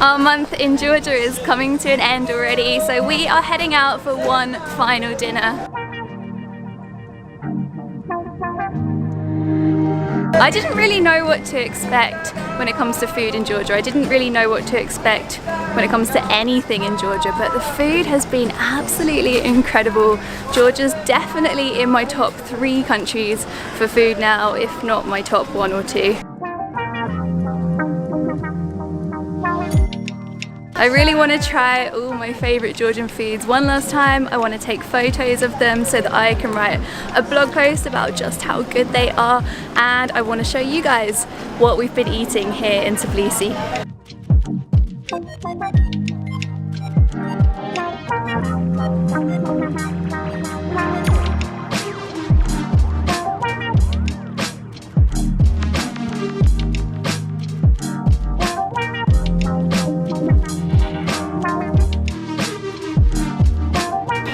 Our month in Georgia is coming to an end already, so we are heading out for one final dinner. I didn't really know what to expect when it comes to food in Georgia. I didn't really know what to expect when it comes to anything in Georgia, but the food has been absolutely incredible. Georgia's definitely in my top 3 countries for food now, if not my top 1 or 2. I really want to try all my favourite Georgian foods one last time. I want to take photos of them so that I can write a blog post about just how good they are, and I want to show you guys what we've been eating here in Tbilisi.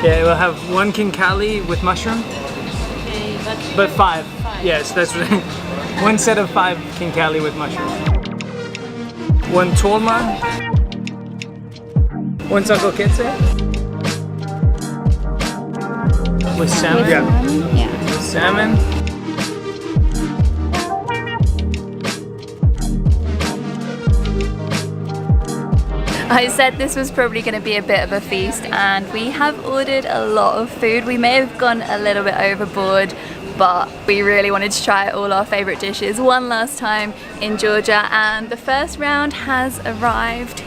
Yeah, we'll have 1 khinkali with mushroom. Okay, but 5. Yes, that's right. 1 set of 5 khinkali with mushroom. 1 tolma. 1 Soko ketse. With salmon. Yeah. With salmon. I said this was probably going to be a bit of a feast, and we have ordered a lot of food. We may have gone a little bit overboard, but we really wanted to try all our favourite dishes one last time in Georgia, and the first round has arrived.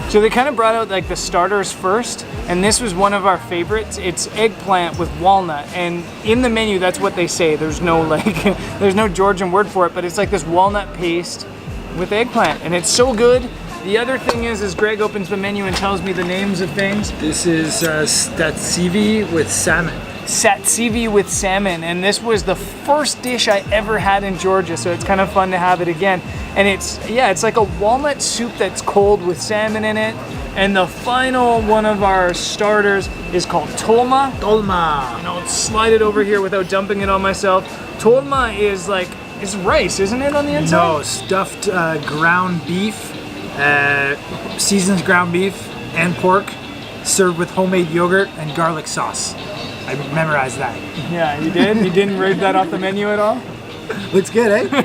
So they kind of brought out like the starters first, and this was one of our favorites. It's eggplant with walnut, and in the menu that's what they say. There's no like, there's no Georgian word for it, but it's like this walnut paste with eggplant, and it's so good. The other thing is Greg opens the menu and tells me the names of things. This is Satsivi with salmon. Satsivi with salmon, and this was the first dish I ever had in Georgia, so it's kind of fun to have it again. And it's like a walnut soup that's cold with salmon in it. And the final one of our starters is called Tolma. Tolma. And I'll slide it over here without dumping it on myself. Tolma is like, it's rice, isn't it, on the inside? No, stuffed ground beef, seasoned ground beef and pork, served with homemade yogurt and garlic sauce. I memorized that. Yeah, you did? You didn't read that off the menu at all? Looks good, eh?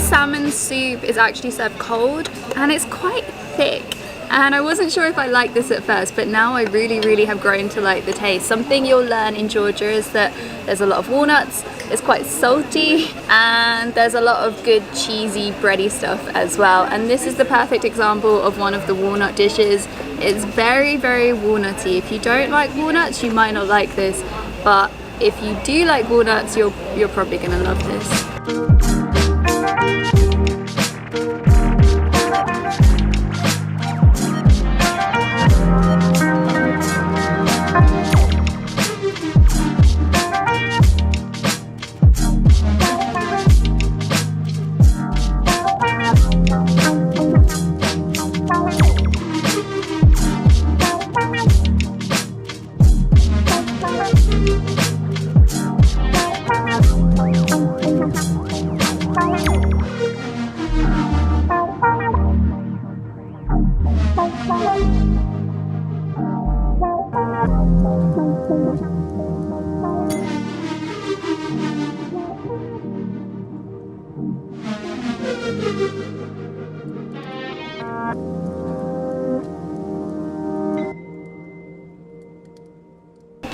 Salmon soup is actually served cold, and it's quite thick, and I wasn't sure if I liked this at first, but now I really have grown to like the taste. Something you'll learn in Georgia is that there's a lot of walnuts, it's quite salty, and there's a lot of good cheesy bready stuff as well, and this is the perfect example of one of the walnut dishes. It's very walnutty. If you don't like walnuts, you might not like this, but if you do like walnuts, you're probably gonna love this.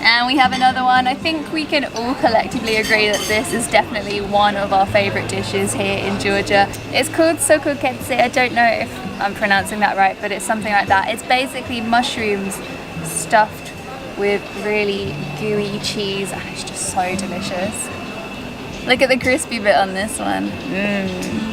And we have another one. I think we can all collectively agree that this is definitely one of our favourite dishes here in Georgia. It's called Soko ketse. I don't know if I'm pronouncing that right, but it's something like that. It's basically mushrooms stuffed with really gooey cheese, and it's just so delicious. Look at the crispy bit on this one. Mmm.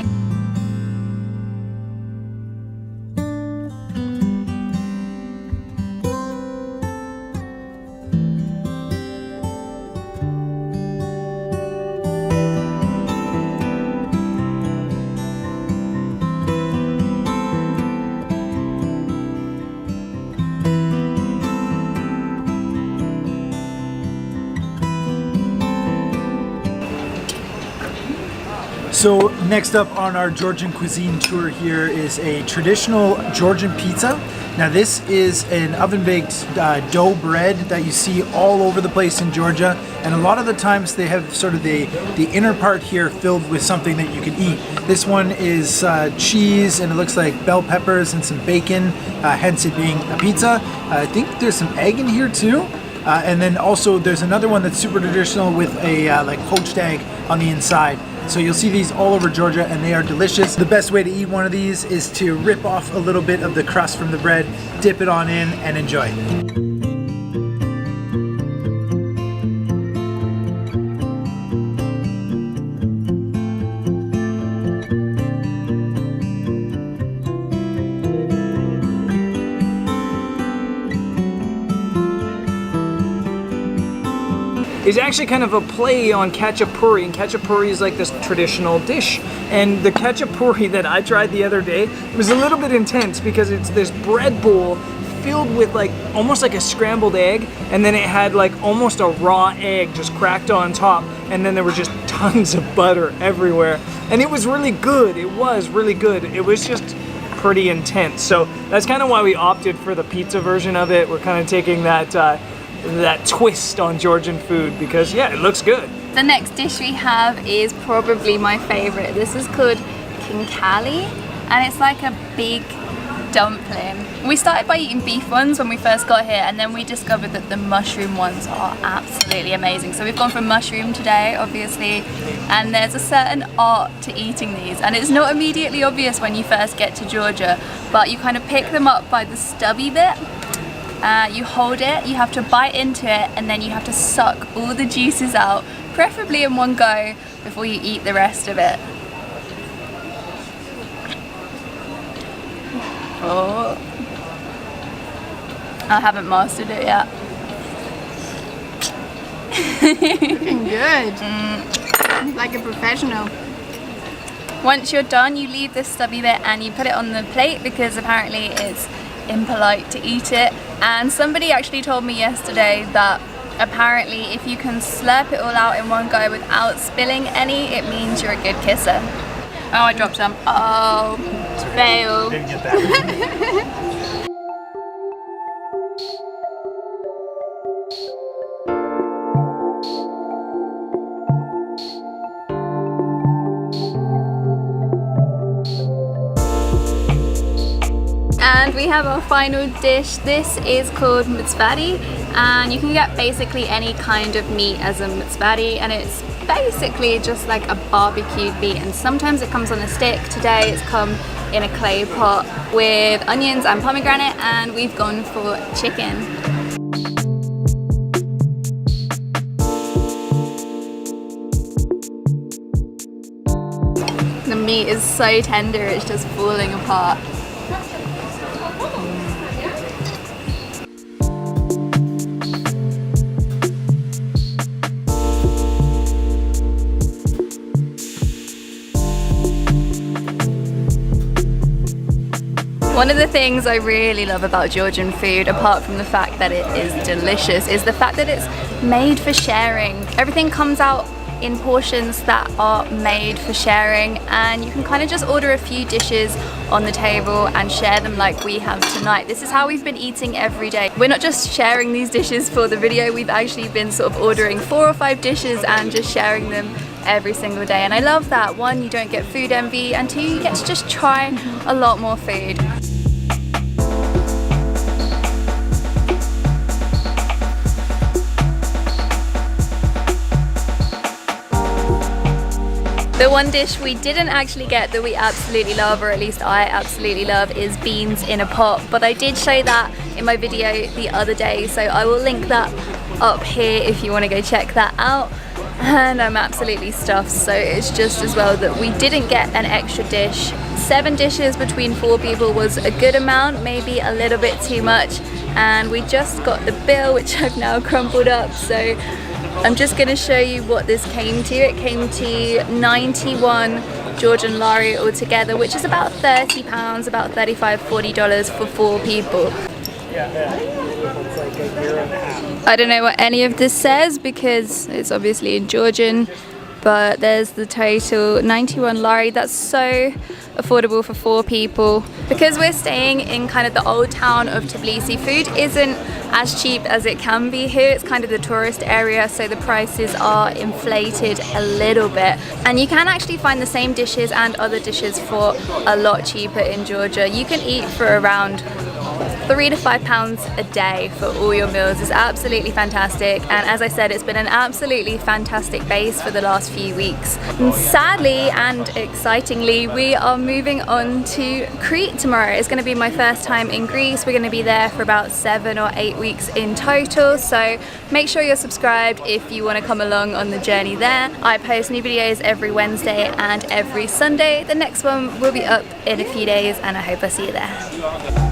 So next up on our Georgian cuisine tour here is a traditional Georgian pizza. Now this is an oven-baked dough bread that you see all over the place in Georgia, and a lot of the times they have sort of the inner part here filled with something that you can eat. This one is cheese, and it looks like bell peppers and some bacon, hence it being a pizza. I think there's some egg in here too. And then also there's another one that's super traditional with a like poached egg on the inside. So you'll see these all over Georgia and they are delicious. The best way to eat one of these is to rip off a little bit of the crust from the bread, dip it on in, and enjoy. Is actually kind of a play on Khachapuri, and Khachapuri is like this traditional dish. And the Khachapuri that I tried the other day was a little bit intense because it's this bread bowl filled with like almost like a scrambled egg, and then it had like almost a raw egg just cracked on top, and then there were just tons of butter everywhere. And it was really good. It was really good. It was just pretty intense. So that's kind of why we opted for the pizza version of it. We're kind of taking that twist on Georgian food because yeah, it looks good. The next dish we have is probably my favorite. This is called kinkali, and it's like a big dumpling. We started by eating beef ones when we first got here, and then we discovered that the mushroom ones are absolutely amazing. So we've gone for mushroom today, obviously, and there's a certain art to eating these, and it's not immediately obvious when you first get to Georgia, but you kind of pick them up by the stubby bit. You hold it, you have to bite into it, and then you have to suck all the juices out, preferably in one go, before you eat the rest of it. Oh, I haven't mastered it yet. Looking good. Like a professional. Once you're done, you leave this stubby bit and you put it on the plate because apparently it's impolite to eat it. And somebody actually told me yesterday that apparently if you can slurp it all out in one go without spilling any, it means you're a good kisser. Oh, I dropped some. Oh, fail. Didn't get that. And we have our final dish. This is called mitzvadi, and you can get basically any kind of meat as a mitzvadi, and it's basically just like a barbecued meat, and sometimes it comes on a stick. Today it's come in a clay pot with onions and pomegranate, and we've gone for chicken. The meat is so tender, it's just falling apart. One of the things I really love about Georgian food, apart from the fact that it is delicious, is the fact that it's made for sharing. Everything comes out in portions that are made for sharing, and you can kind of just order a few dishes on the table and share them like we have tonight. This is how we've been eating every day. We're not just sharing these dishes for the video, we've actually been sort of ordering 4 or 5 dishes and just sharing them every single day, and I love that. 1, you don't get food envy, and 2, you get to just try a lot more food. The one dish we didn't actually get that we absolutely love, or at least I absolutely love, is beans in a pot, but I did show that in my video the other day, so I will link that up here if you want to go check that out. and I'm absolutely stuffed, so it's just as well that we didn't get an extra dish. 7 dishes between 4 people was a good amount, maybe a little bit too much, and we just got the bill, which I've now crumpled up, so I'm just going to show you what this came to. It came to 91 Georgian lari altogether, which is about £30, about $35–40 for 4 people. It's like a year and a half. I don't know what any of this says because it's obviously in Georgian, but there's the total 91 lari. That's so affordable for 4 people. Because we're staying in kind of the old town of Tbilisi, food isn't as cheap as it can be here. It's kind of the tourist area, so the prices are inflated a little bit. And you can actually find the same dishes and other dishes for a lot cheaper in Georgia. You can eat for around £3 to £5 a day for all your meals. Is absolutely fantastic, and as I said, it's been an absolutely fantastic base for the last few weeks. And sadly and excitingly, we are moving on to Crete tomorrow. It's going to be my first time in Greece. We're going to be there for about 7 or 8 weeks in total, so make sure you're subscribed if you want to come along on the journey there. I post new videos every Wednesday and every Sunday. The next one will be up in a few days, and I hope I see you there.